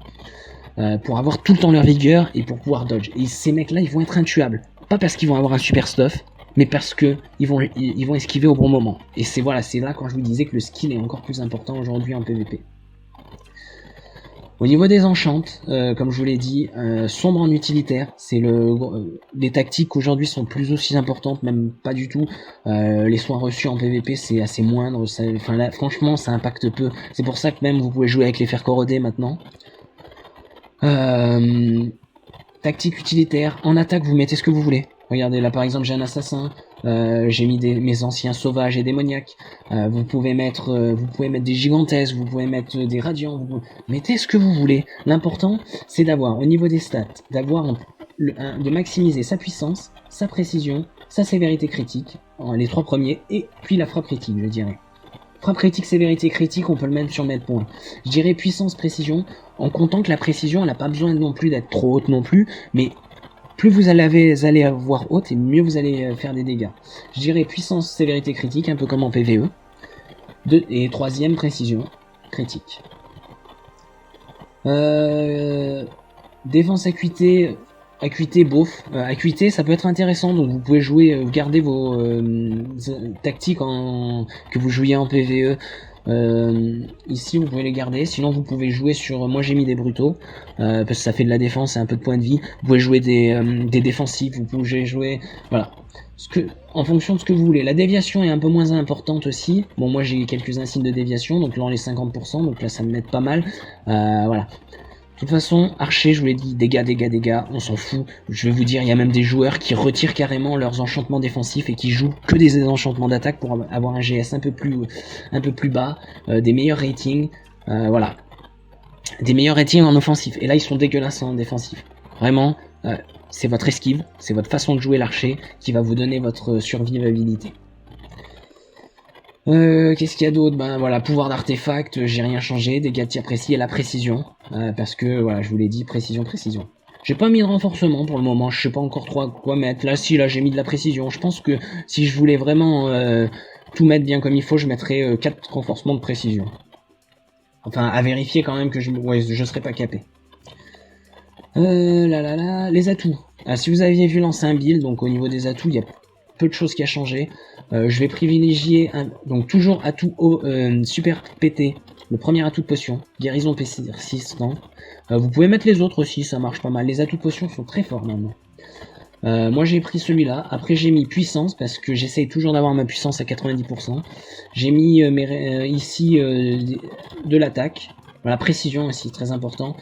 S1: Pour avoir tout le temps leur vigueur et pour pouvoir dodge. Et ces mecs-là, ils vont être intuables. Pas parce qu'ils vont avoir un super stuff, mais parce que ils vont esquiver au bon moment. Et c'est là quand je vous disais que le skill est encore plus important aujourd'hui en PvP. Au niveau des enchantes, comme je vous l'ai dit, sombre en utilitaire, c'est les tactiques aujourd'hui sont plus aussi importantes, même pas du tout. Les soins reçus en PvP c'est assez moindre, là, franchement ça impacte peu. C'est pour ça que même vous pouvez jouer avec les fers corrodés maintenant. Tactique utilitaire, en attaque vous mettez ce que vous voulez. Regardez là par exemple j'ai un assassin, j'ai mis mes anciens sauvages et démoniaques. Vous pouvez mettre des gigantesques, vous pouvez mettre des radiants, mettez ce que vous voulez. L'important c'est d'avoir au niveau des stats, de maximiser sa puissance, sa précision, sa sévérité critique, les 3 premiers, et puis la frappe critique je dirais. Frappe critique, sévérité critique, on peut le mettre sur mettre point. Je dirais puissance, précision, en comptant que la précision elle n'a pas besoin non plus d'être trop haute non plus, mais plus vous allez avoir haute et mieux vous allez faire des dégâts. Je dirais puissance, sévérité critique, un peu comme en PvE. Et 3ème, précision critique. Défense, acuité, beauf. Acuité, ça peut être intéressant, donc vous pouvez jouer, garder vos tactiques que vous jouiez en PvE. Ici vous pouvez les garder, sinon vous pouvez jouer sur, moi j'ai mis des brutaux parce que ça fait de la défense et un peu de points de vie. Vous pouvez jouer des défensifs, vous pouvez jouer, voilà, en fonction de ce que vous voulez. La déviation est un peu moins importante aussi. Bon, moi j'ai quelques insignes de déviation, donc là on est 50%, donc là ça me met pas mal. Voilà. De toute façon, archer, je vous l'ai dit, dégâts, on s'en fout. Je vais vous dire, il y a même des joueurs qui retirent carrément leurs enchantements défensifs et qui jouent que des enchantements d'attaque pour avoir un GS un peu plus bas, des meilleurs ratings, voilà. Des meilleurs ratings en offensif. Et là, ils sont dégueulasses en défensif. Vraiment, c'est votre esquive, c'est votre façon de jouer l'archer qui va vous donner votre survivabilité. Qu'est-ce qu'il y a d'autre? Ben voilà, pouvoir d'artefact, j'ai rien changé, dégâts de tir précis et la précision, parce que voilà, je vous l'ai dit, précision. J'ai pas mis de renforcement pour le moment, je sais pas encore trop quoi mettre. Là, si, là, j'ai mis de la précision. Je pense que si je voulais vraiment tout mettre bien comme il faut, je mettrais 4 renforcements de précision. Enfin, à vérifier quand même que je serais pas capé. Les atouts. Si vous aviez vu l'ancien build, donc au niveau des atouts, il y a peu de choses qui a changé. Je vais privilégier donc toujours atout super PT, le premier atout de potion, guérison persistant. Vous pouvez mettre les autres aussi, ça marche pas mal. Les atouts de potion sont très forts maintenant. Moi j'ai pris celui-là, après j'ai mis puissance parce que j'essaye toujours d'avoir ma puissance à 90%. J'ai mis ici de l'attaque, voilà, précision aussi, très important.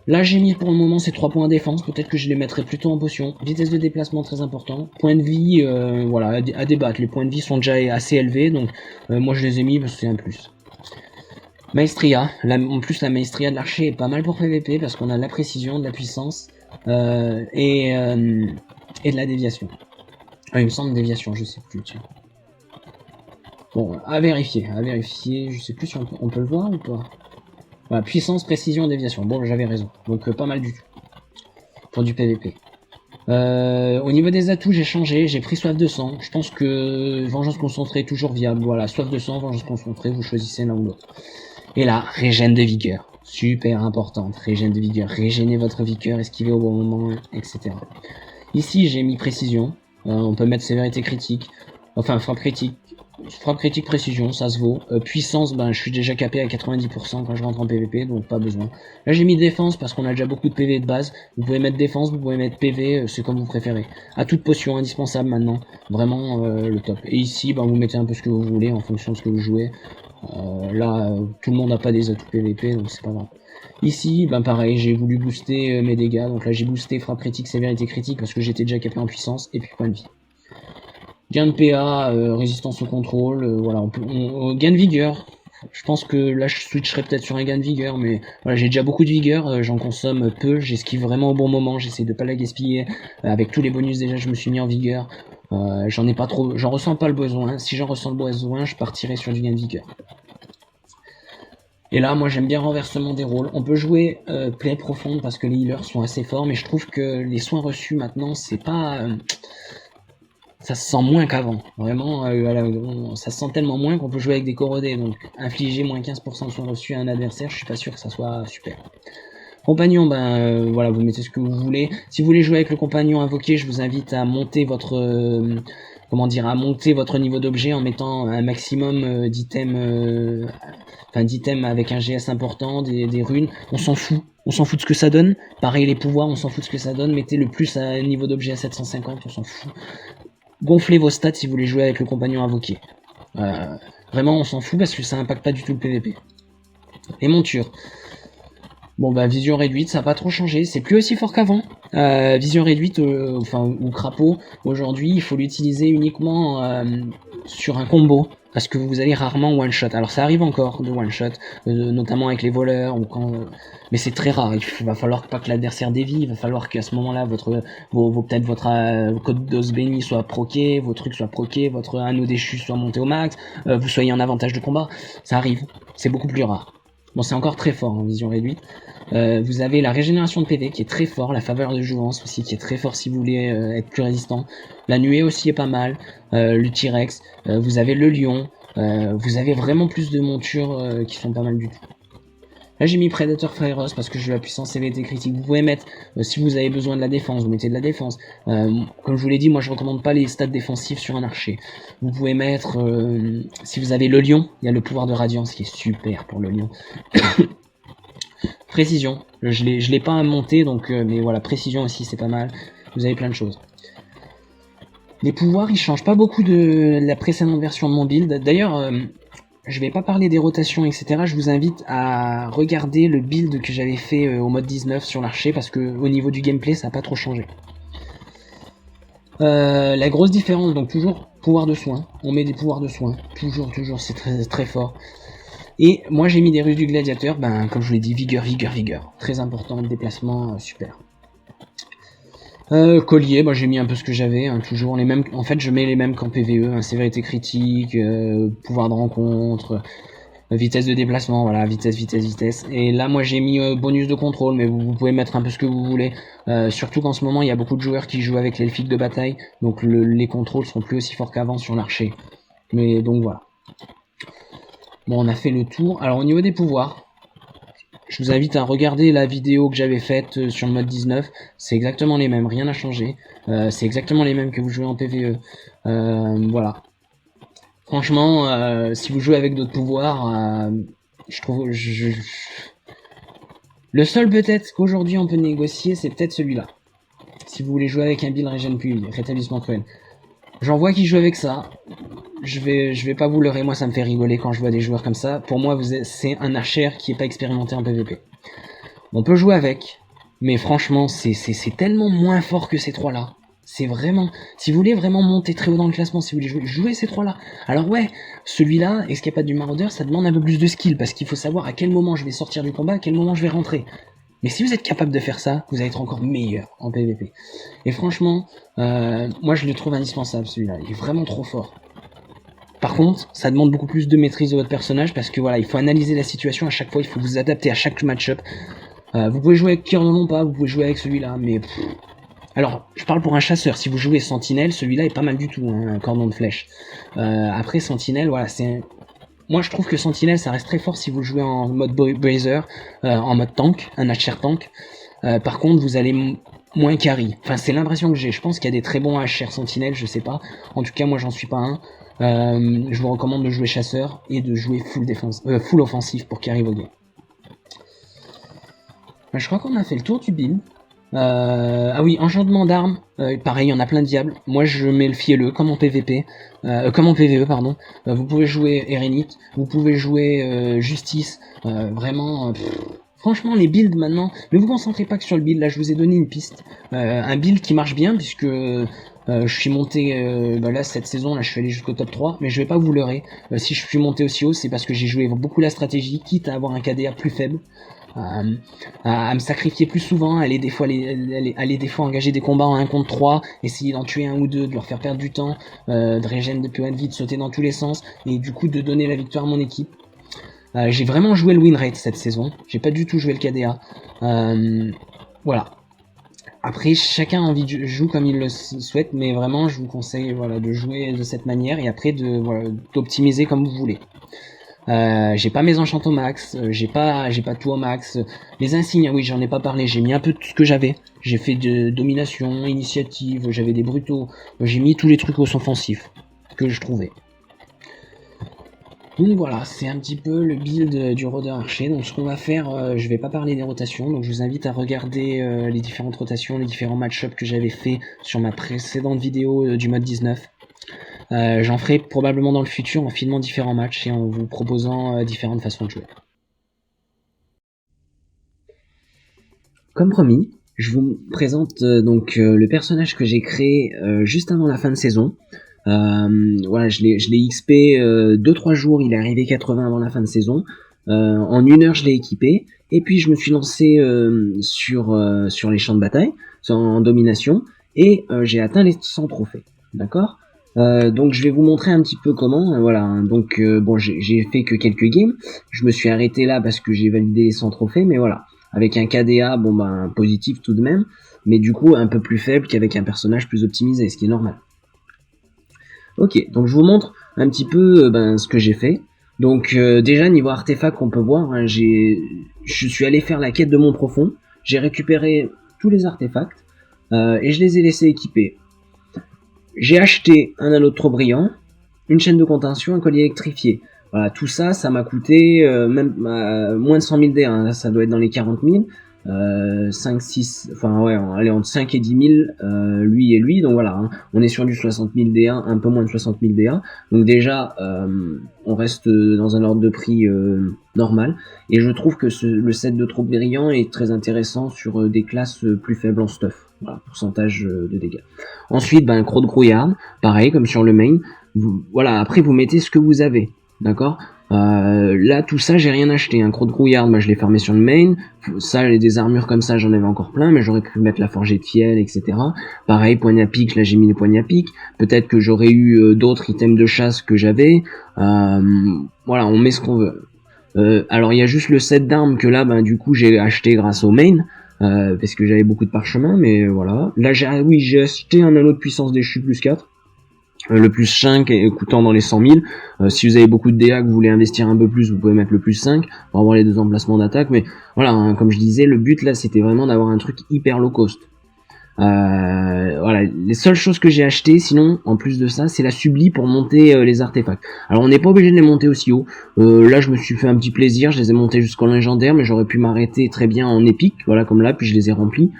S1: Là j'ai mis pour le moment ces 3 points défense, peut-être que je les mettrai plutôt en potion. Vitesse de déplacement très important. Point de vie, voilà, à débattre. Les points de vie sont déjà assez élevés, donc moi je les ai mis parce que c'est un plus. Maestria, en plus la maestria de l'archer est pas mal pour PVP parce qu'on a de la précision, de la puissance et de la déviation. Ah, il me semble déviation, je sais plus, tiens. Bon, à vérifier, je sais plus si on peut le voir ou pas. Voilà, puissance, précision, déviation. Bon, j'avais raison. Donc pas mal du tout. Pour du PVP. Au niveau des atouts, j'ai changé. J'ai pris soif de sang. Je pense que vengeance concentrée est toujours viable. Voilà, soif de sang, vengeance concentrée, vous choisissez l'un ou l'autre. Et là, régène de vigueur. Super importante. Régène de vigueur. Régénez votre vigueur, esquivez au bon moment, etc. Ici, j'ai mis précision. On peut mettre sévérité critique. Enfin, frappe critique. Frappe critique précision, ça se vaut. Puissance, ben je suis déjà capé à 90% quand je rentre en PVP, donc pas besoin. Là j'ai mis défense parce qu'on a déjà beaucoup de PV de base. Vous pouvez mettre défense, vous pouvez mettre PV, c'est comme vous préférez. À toute potion, indispensable maintenant. Vraiment le top. Et ici, ben, vous mettez un peu ce que vous voulez en fonction de ce que vous jouez. Là, tout le monde n'a pas des atouts PVP, donc c'est pas grave. Ici, ben pareil, j'ai voulu booster mes dégâts. Donc là j'ai boosté frappe critique, sévérité critique parce que j'étais déjà capé en puissance et puis point de vie. Gain de PA, résistance au contrôle, voilà, gain de vigueur. Je pense que là je switcherai peut-être sur un gain de vigueur, mais voilà, j'ai déjà beaucoup de vigueur, j'en consomme peu, j'esquive vraiment au bon moment, j'essaie de pas la gaspiller. Avec tous les bonus déjà je me suis mis en vigueur. J'en ai pas trop, j'en ressens pas le besoin. Si j'en ressens le besoin, je partirai sur du gain de vigueur. Et là, moi j'aime bien renversement des rôles. On peut jouer play profonde parce que les healers sont assez forts, mais je trouve que les soins reçus maintenant, c'est pas ça se sent moins qu'avant. Vraiment, ça se sent tellement moins qu'on peut jouer avec des corrodés. Donc, infliger moins 15% de soins reçus à un adversaire, je suis pas sûr que ça soit super. Compagnon, ben voilà, vous mettez ce que vous voulez. Si vous voulez jouer avec le compagnon invoqué, je vous invite à monter votre à monter votre niveau d'objet en mettant un maximum d'items, d'items avec un GS important, des runes. On s'en fout de ce que ça donne. Pareil les pouvoirs, on s'en fout de ce que ça donne. Mettez le plus à un niveau d'objet à 750, on s'en fout. Gonflez vos stats si vous voulez jouer avec le compagnon invoqué. Vraiment, on s'en fout parce que ça impacte pas du tout le PVP. Les montures. Bon bah vision réduite, ça n'a pas trop changé, c'est plus aussi fort qu'avant. Vision réduite, ou crapaud, aujourd'hui il faut l'utiliser uniquement sur un combo, parce que vous allez rarement one shot. Alors ça arrive encore de one shot, notamment avec les voleurs, ou quand, mais c'est très rare. Il va falloir pas que l'adversaire dévie, il va falloir qu'à ce moment-là peut-être votre code d'os béni soit proqué, vos trucs soient proqués, votre anneau déchu soit monté au max, vous soyez en avantage de combat. Ça arrive, c'est beaucoup plus rare. Bon, c'est encore très fort en vision réduite. Vous avez la régénération de PV qui est très fort, la faveur de jouvence aussi qui est très fort si vous voulez être plus résistant. La nuée aussi est pas mal, le T-Rex, vous avez le lion, vous avez vraiment plus de montures qui sont pas mal du tout. Là j'ai mis Predator Féroce parce que je veux la puissance CVT critique. Vous pouvez mettre, si vous avez besoin de la défense, vous mettez de la défense. Comme je vous l'ai dit, moi je recommande pas les stats défensifs sur un archer. Vous pouvez mettre, si vous avez le lion, il y a le pouvoir de radiance qui est super pour le lion. Précision, je l'ai pas monté donc, mais voilà, précision aussi c'est pas mal. Vous avez plein de choses. Les pouvoirs ils changent pas beaucoup de la précédente version de mon build. D'ailleurs, je vais pas parler des rotations etc. Je vous invite à regarder le build que j'avais fait au mode 19 sur l'archer parce que au niveau du gameplay ça a pas trop changé. La grosse différence, donc toujours pouvoir de soin. On met des pouvoirs de soin, toujours, c'est très, très fort. Et moi j'ai mis des ruses du gladiateur, ben comme je vous l'ai dit, vigueur, très important, déplacement, super. Collier, bah, j'ai mis un peu ce que j'avais, hein, toujours les mêmes. En fait, je mets les mêmes qu'en PvE, hein, sévérité critique, pouvoir de rencontre, vitesse de déplacement, voilà, vitesse. Et là, moi, j'ai mis bonus de contrôle, mais vous pouvez mettre un peu ce que vous voulez. Surtout qu'en ce moment, il y a beaucoup de joueurs qui jouent avec l'elfique de bataille, donc les contrôles sont plus aussi forts qu'avant sur l'archer. Mais donc voilà. Bon, on a fait le tour. Alors au niveau des pouvoirs, je vous invite à regarder la vidéo que j'avais faite sur le mode 19. C'est exactement les mêmes, rien n'a changé. C'est exactement les mêmes que vous jouez en PvE. Voilà. Franchement, si vous jouez avec d'autres pouvoirs, je trouve... Le seul peut-être qu'aujourd'hui on peut négocier, c'est peut-être celui-là. Si vous voulez jouer avec un build régène puis rétablissement cruel. J'en vois qui jouent avec ça. Je vais pas vous leurrer, moi ça me fait rigoler quand je vois des joueurs comme ça. Pour moi, c'est un archer qui est pas expérimenté en PvP. On peut jouer avec, mais franchement, c'est tellement moins fort que ces trois-là. C'est vraiment... Si vous voulez vraiment monter très haut dans le classement, si vous voulez jouer ces trois-là. Alors ouais, celui-là, Escapade du Maraudeur, ça demande un peu plus de skill, parce qu'il faut savoir à quel moment je vais sortir du combat, à quel moment je vais rentrer. Mais si vous êtes capable de faire ça, vous allez être encore meilleur en PvP. Et franchement, moi je le trouve indispensable celui-là, il est vraiment trop fort. Par contre, ça demande beaucoup plus de maîtrise de votre personnage, parce que voilà, il faut analyser la situation à chaque fois, il faut vous adapter à chaque match-up. Vous pouvez jouer avec Cœur de Lompa, vous pouvez jouer avec celui-là, mais... Alors, je parle pour un chasseur, si vous jouez Sentinelle, celui-là est pas mal du tout, hein, un cordon de flèche. Après, Sentinelle, voilà, c'est... Moi, je trouve que Sentinelle, ça reste très fort si vous jouez en mode Brazer, en mode tank, un Archer tank. Par contre, vous allez moins carry. Enfin, c'est l'impression que j'ai. Je pense qu'il y a des très bons HR Sentinelle, je sais pas. En tout cas, moi, j'en suis pas un. Je vous recommande de jouer chasseur et de jouer full offensif pour carry vos games. Je crois qu'on a fait le tour du build. Ah oui, enchantement d'armes, pareil, il y en a plein de diables. Moi je mets le fielleux comme en PvP, comme en PvE pardon. Vous pouvez jouer Erenite, vous pouvez jouer Justice, vraiment. Franchement les builds maintenant, ne vous concentrez pas que sur le build. Là je vous ai donné une piste, un build qui marche bien puisque je suis monté là cette saison, là je suis allé jusqu'au top 3, mais je vais pas vous leurrer. Si je suis monté aussi haut, c'est parce que j'ai joué beaucoup la stratégie, quitte à avoir un KDA plus faible. À me sacrifier plus souvent, aller des fois engager des combats en 1 contre 3, essayer d'en tuer un ou deux, de leur faire perdre du temps, de régénérer de PO de vie, de sauter dans tous les sens, et du coup de donner la victoire à mon équipe. J'ai vraiment joué le win rate cette saison, j'ai pas du tout joué le KDA. Voilà. Après, chacun a envie de jouer comme il le souhaite, mais vraiment, je vous conseille voilà, de jouer de cette manière, et après d'optimiser comme vous voulez. J'ai pas mes enchants au max, j'ai pas tout au max. Les insignes, oui, j'en ai pas parlé, j'ai mis un peu tout ce que j'avais. J'ai fait de domination, initiative, j'avais des brutaux, j'ai mis tous les trucs offensifs que je trouvais. Donc voilà, c'est un petit peu le build du rôdeur archer. Donc ce qu'on va faire, je vais pas parler des rotations, donc je vous invite à regarder les différentes rotations, les différents match-ups que j'avais fait sur ma précédente vidéo du mode 19. J'en ferai probablement dans le futur en filmant différents matchs et en vous proposant différentes façons de jouer. Comme promis, je vous présente donc le personnage que j'ai créé juste avant la fin de saison. Voilà, je l'ai XP 2-3 jours, il est arrivé 80 avant la fin de saison. En 1 heure, je l'ai équipé. Et puis, je me suis lancé sur les champs de bataille, en domination, et j'ai atteint les 100 trophées. D'accord ? Donc je vais vous montrer un petit peu comment, voilà, hein. Donc bon, j'ai fait que quelques games, je me suis arrêté là parce que j'ai validé les 100 trophées, mais voilà, avec un KDA, bon ben, positif tout de même, mais du coup un peu plus faible qu'avec un personnage plus optimisé, ce qui est normal. Ok, donc je vous montre un petit peu ce que j'ai fait. Donc déjà niveau artefact qu'on peut voir, hein, je suis allé faire la quête de Mont Profond, j'ai récupéré tous les artefacts, et je les ai laissés équiper. J'ai acheté un anneau trop brillant, une chaîne de contention, un collier électrifié. Voilà, tout ça, ça m'a coûté même moins de 100 000 D1. Là, ça doit être dans les 40 000. 5, 6, enfin ouais, allez, entre 5 et 10 000, lui et lui. Donc voilà, hein, on est sur du 60 000 D1, un peu moins de 60 000 D1. Donc déjà, on reste dans un ordre de prix normal. Et je trouve que le set de trop brillant est très intéressant sur des classes plus faibles en stuff. Voilà, pourcentage de dégâts. Ensuite, croc de grouillard, pareil comme sur le main. Voilà, après vous mettez ce que vous avez, d'accord. Là, tout ça, j'ai rien acheté. Un croc de grouillard, je l'ai farmé sur le main. Ça, des armures comme ça, j'en avais encore plein, mais j'aurais pu mettre la forgée de fiel, etc. Pareil, poigne à pic, là j'ai mis les poignes à pic. Peut-être que j'aurais eu d'autres items de chasse que j'avais. Voilà, on met ce qu'on veut. Alors il y a juste le set d'armes que là, du coup, j'ai acheté grâce au main. Parce que j'avais beaucoup de parchemins, mais voilà. Là, j'ai acheté un anneau de puissance déchu plus 4. Le plus 5 coûtant dans les 100 000. Si vous avez beaucoup de DA que vous voulez investir un peu plus, vous pouvez mettre le plus 5 pour avoir les 2 emplacements d'attaque. Mais voilà, hein, comme je disais, le but là, c'était vraiment d'avoir un truc hyper low cost. Voilà, les seules choses que j'ai achetées, sinon, en plus de ça, c'est la subli pour monter les artefacts. Alors, on n'est pas obligé de les monter aussi haut. Là, je me suis fait un petit plaisir, je les ai montés jusqu'en légendaire, mais j'aurais pu m'arrêter très bien en épique, voilà, comme là, puis je les ai remplis.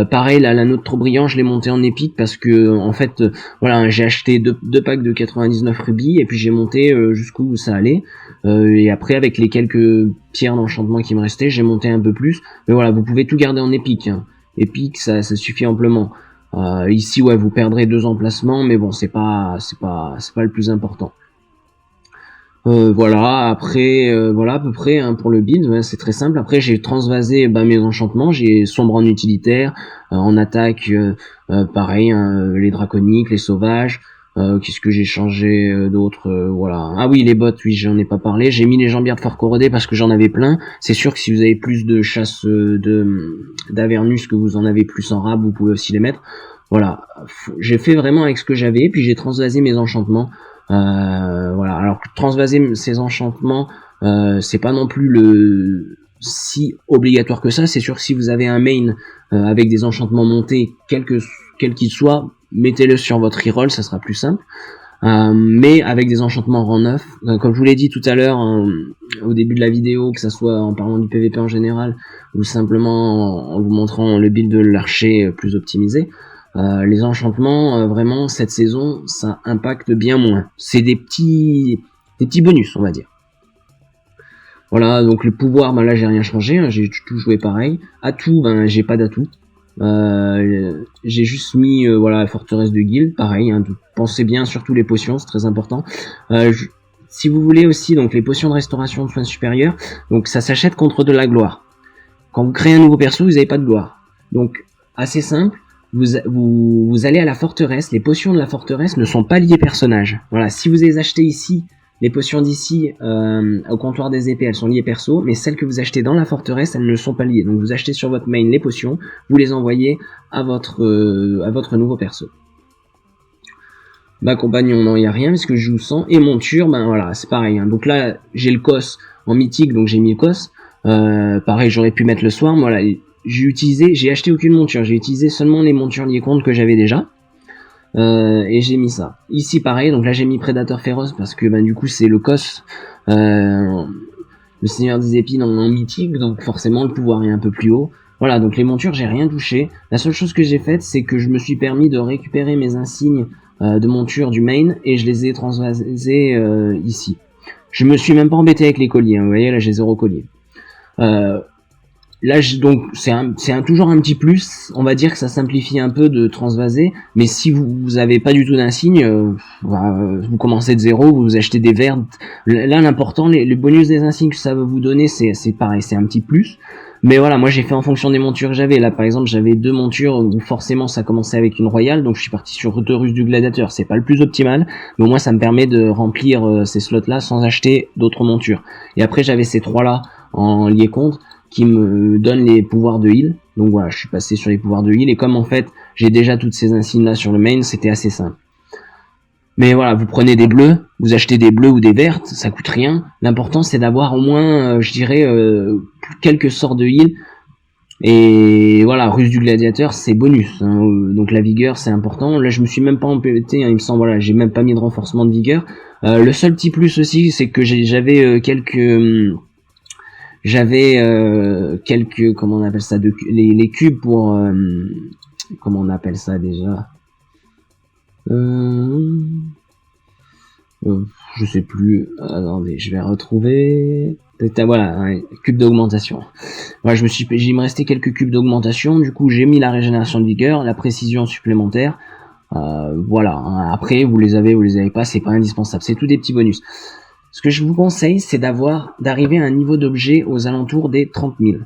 S1: Pareil, là, l'anneau de trop brillant, je l'ai monté en épique parce que, en fait, voilà, j'ai acheté deux packs de 99 rubis, et puis j'ai monté jusqu'où ça allait. Et après, avec les quelques pierres d'enchantement qui me restaient, j'ai monté un peu plus. Mais voilà, vous pouvez tout garder en épique, hein. Épique, ça suffit amplement. Ici, ouais, vous perdrez 2 emplacements, mais bon, c'est pas le plus important. Voilà, après, voilà à peu près hein, pour le build, ouais, c'est très simple. Après, j'ai transvasé mes enchantements, j'ai sombre en utilitaire, en attaque, pareil, hein, les draconiques, les sauvages. Qu'est-ce que j'ai changé d'autre, voilà. Ah oui, les bottes, oui, j'en ai pas parlé. J'ai mis les jambières de fort corrodé parce que j'en avais plein. C'est sûr que si vous avez plus de chasse d'Avernus, que vous en avez plus en rab, vous pouvez aussi les mettre. Voilà, j'ai fait vraiment avec ce que j'avais, puis j'ai transvasé mes enchantements. Voilà, alors transvaser ces enchantements, c'est pas non plus le si obligatoire que ça. C'est sûr que si vous avez un main avec des enchantements montés, quel qu'il soit, mettez-le sur votre reroll, ça sera plus simple. Mais avec des enchantements rang 9, comme je vous l'ai dit tout à l'heure au début de la vidéo, que ça soit en parlant du PVP en général ou simplement en vous montrant le build de l'archer plus optimisé, les enchantements vraiment cette saison ça impacte bien moins. C'est des petits bonus, on va dire. Voilà, donc le pouvoir, là j'ai rien changé, hein, j'ai tout joué pareil. Atout, j'ai pas d'atout. J'ai juste mis voilà la forteresse de guild, pareil, hein, pensez bien surtout les potions, c'est très important. Si vous voulez aussi donc les potions de restauration de soins supérieurs, donc ça s'achète contre de la gloire. Quand vous créez un nouveau perso, vous n'avez pas de gloire. Donc assez simple, vous allez à la forteresse, les potions de la forteresse ne sont pas liées personnage. Voilà, si vous les achetez ici, les potions d'ici au comptoir des épées, elles sont liées perso, mais celles que vous achetez dans la forteresse, elles ne sont pas liées. Donc vous achetez sur votre main les potions, vous les envoyez à votre nouveau perso. Compagnon, non, il n'y a rien, parce que je joue sans. Et monture, voilà, c'est pareil. Hein. Donc là, j'ai le cos en mythique, donc j'ai mis le cos. Pareil, j'aurais pu mettre le swarm, voilà. J'ai acheté aucune monture, j'ai utilisé seulement les montures liées compte que j'avais déjà. Et j'ai mis ça. Ici pareil, donc là j'ai mis Prédateur Féroce parce que du coup c'est le cos, le Seigneur des Épines en mythique, donc forcément le pouvoir est un peu plus haut. Voilà, donc les montures j'ai rien touché. La seule chose que j'ai faite, c'est que je me suis permis de récupérer mes insignes de monture du main et je les ai transvasés ici. Je me suis même pas embêté avec les colliers, hein, vous voyez là j'ai 0 collier. Là, donc c'est toujours un petit plus. On va dire que ça simplifie un peu de transvaser, mais si vous avez pas du tout d'insigne, vous commencez de 0, vous achetez des verres. Là, l'important, le bonus des insignes que ça va vous donner, c'est pareil, c'est un petit plus. Mais voilà, moi j'ai fait en fonction des montures que j'avais. Là, par exemple, j'avais 2 montures où forcément ça commençait avec une royale, donc je suis parti sur Rutherus du Gladiateur. C'est pas le plus optimal, mais au moins ça me permet de remplir ces slots-là sans acheter d'autres montures. Et après, j'avais ces 3-là en lié compte qui me donne les pouvoirs de heal. Donc voilà, je suis passé sur les pouvoirs de heal, et comme en fait j'ai déjà toutes ces insignes là sur le main, c'était assez simple. Mais voilà, vous prenez des bleus, vous achetez des bleus ou des vertes, ça coûte rien. L'important c'est d'avoir au moins, je dirais, quelques sorts de heal. Et voilà, Ruse du Gladiateur c'est bonus, hein. Donc la vigueur c'est important. Là je me suis même pas embêté, hein, il me semble, voilà, j'ai même pas mis de renforcement de vigueur. Le seul petit plus aussi, c'est que j'avais quelques comment on appelle ça, les cubes pour comment on appelle ça déjà, je sais plus, attendez, je vais retrouver. Voilà, un cube d'augmentation. Voilà, il me restait quelques cubes d'augmentation, du coup j'ai mis la régénération de vigueur, la précision supplémentaire. Voilà, hein. Après vous les avez pas, c'est pas indispensable, c'est tout des petits bonus. Ce que je vous conseille, c'est d'arriver à un niveau d'objet aux alentours des 30 000.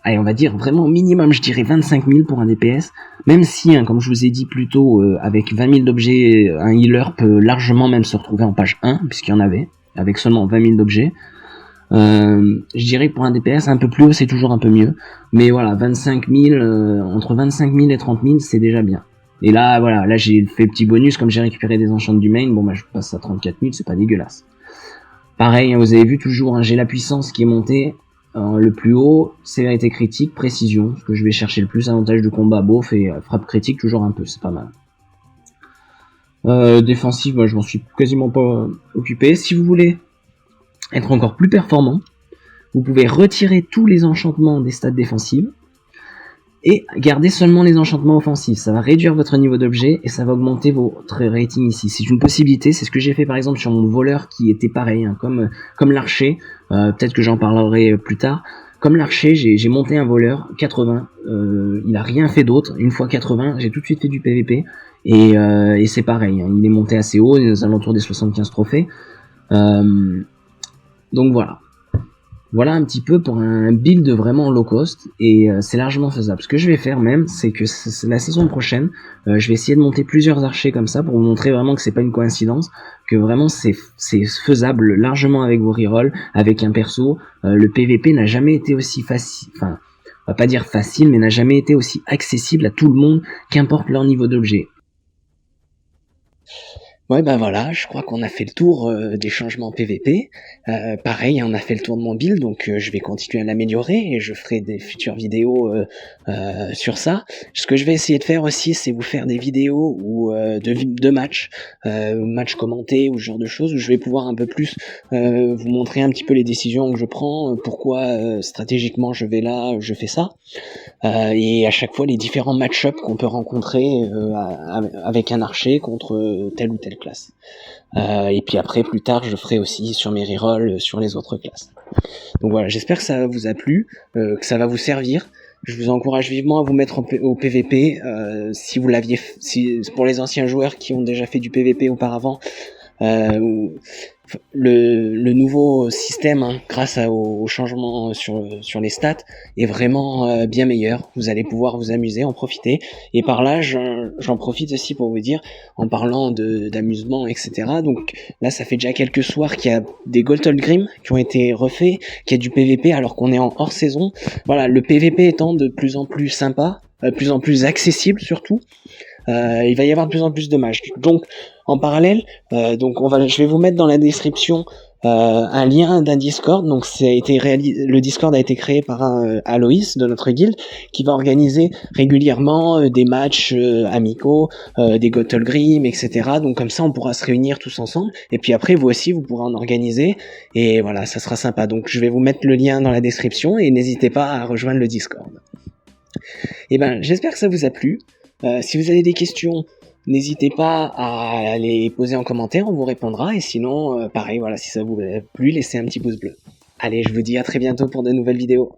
S1: Allez, on va dire vraiment au minimum, je dirais 25 000 pour un DPS, même si, comme je vous ai dit plus tôt, avec 20 000 d'objets, un healer peut largement même se retrouver en page 1, puisqu'il y en avait, avec seulement 20 000 d'objets. Je dirais que pour un DPS un peu plus haut, c'est toujours un peu mieux, mais voilà, 25 000, entre 25 000 et 30 000, c'est déjà bien. Et là, voilà, là j'ai fait petit bonus, comme j'ai récupéré des enchants du main, bon bah je passe à 34 000, c'est pas dégueulasse. Pareil, vous avez vu toujours, j'ai la puissance qui est montée. Le plus haut, sévérité critique, précision, ce que je vais chercher le plus, avantage de combat, beauf, et frappe critique toujours un peu, c'est pas mal. Défensif, moi je m'en suis quasiment pas occupé. Si vous voulez être encore plus performant, vous pouvez retirer tous les enchantements des stats défensives et garder seulement les enchantements offensifs. Ça va réduire votre niveau d'objet et ça va augmenter votre rating ici. C'est une possibilité, c'est ce que j'ai fait par exemple sur mon voleur qui était pareil, comme l'archer, peut-être que j'en parlerai plus tard. Comme l'archer, j'ai monté un voleur, 80, il a rien fait d'autre, une fois 80, j'ai tout de suite fait du PVP, et c'est pareil, il est monté assez haut, aux alentours des 75 trophées. Donc voilà. Voilà un petit peu pour un build vraiment low cost, et c'est largement faisable. Ce que je vais faire même, c'est que la saison prochaine, je vais essayer de monter plusieurs archers comme ça pour vous montrer vraiment que c'est pas une coïncidence, que vraiment c'est faisable largement avec vos rerolls, avec un perso. Le PVP n'a jamais été aussi facile, enfin, on va pas dire facile, mais n'a jamais été aussi accessible à tout le monde, qu'importe leur niveau d'objet. Ouais, bah voilà, je crois qu'on a fait le tour des changements PVP. Pareil, on a fait le tour de mon build, donc je vais continuer à l'améliorer et je ferai des futures vidéos sur ça. Ce que je vais essayer de faire aussi, c'est vous faire des vidéos ou de matchs, matchs commentés ou ce genre de choses, où je vais pouvoir un peu plus vous montrer un petit peu les décisions que je prends, pourquoi stratégiquement je vais là, je fais ça. Et à chaque fois les différents match-up qu'on peut rencontrer avec un archer contre telle ou telle classe. Et puis après, plus tard, je ferai aussi sur mes rerolls sur les autres classes. Donc voilà, j'espère que ça vous a plu, que ça va vous servir. Je vous encourage vivement à vous mettre au PVP, si vous l'aviez, pour les anciens joueurs qui ont déjà fait du PVP auparavant. Le nouveau système, grâce au changement sur les stats, est vraiment bien meilleur. Vous allez pouvoir vous amuser, en profiter. Et par là, j'en profite aussi pour vous dire, en parlant d'amusement, etc. Donc là, ça fait déjà quelques soirs qu'il y a des Goldgrim qui ont été refaits, qu'il y a du PVP alors qu'on est en hors saison. Voilà, le PVP étant de plus en plus sympa, de plus en plus accessible surtout. Il va y avoir de plus en plus de mages. Donc, en parallèle, je vais vous mettre dans la description un lien d'un Discord. Donc, le Discord a été créé par Aloïs de notre guilde, qui va organiser régulièrement des matchs amicaux, des Gottolgrim, etc. Donc, comme ça, on pourra se réunir tous ensemble. Et puis après, vous aussi, vous pourrez en organiser. Et voilà, ça sera sympa. Donc, je vais vous mettre le lien dans la description et n'hésitez pas à rejoindre le Discord. Et ben, j'espère que ça vous a plu. Si vous avez des questions, n'hésitez pas à les poser en commentaire, on vous répondra. Et sinon, pareil, voilà, si ça vous a plu, laissez un petit pouce bleu. Allez, je vous dis à très bientôt pour de nouvelles vidéos.